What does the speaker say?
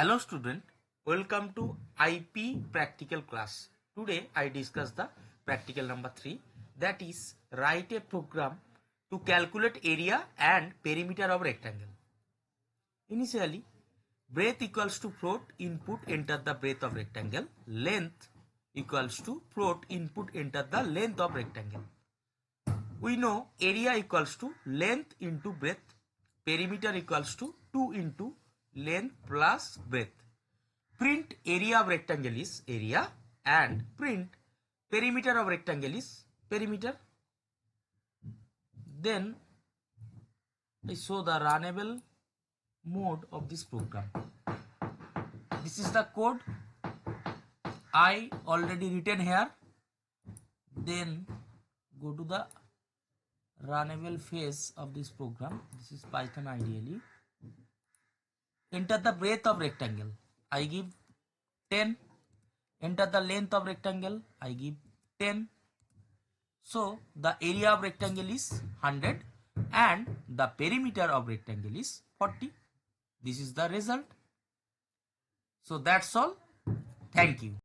Hello student, welcome to IP practical class. Today I discuss the practical number 3, that is write a program to calculate area and perimeter of rectangle. Initially, breadth equals to float, input enter the breadth of rectangle, length equals to float, input enter the length of rectangle. We know area equals to length into breadth, perimeter equals to 2 into length plus breadth. Print area of rectangle is area and print perimeter of rectangle is perimeter. Then I show the runnable mode of this program. This is the code I already written here. Then go to the runnable phase of this program. This is Python ideally. Enter the breadth of rectangle. I give 10. Enter the length of rectangle. I give 10. So the area of rectangle is 100 and the perimeter of rectangle is 40. This is the result. So that's all. Thank you.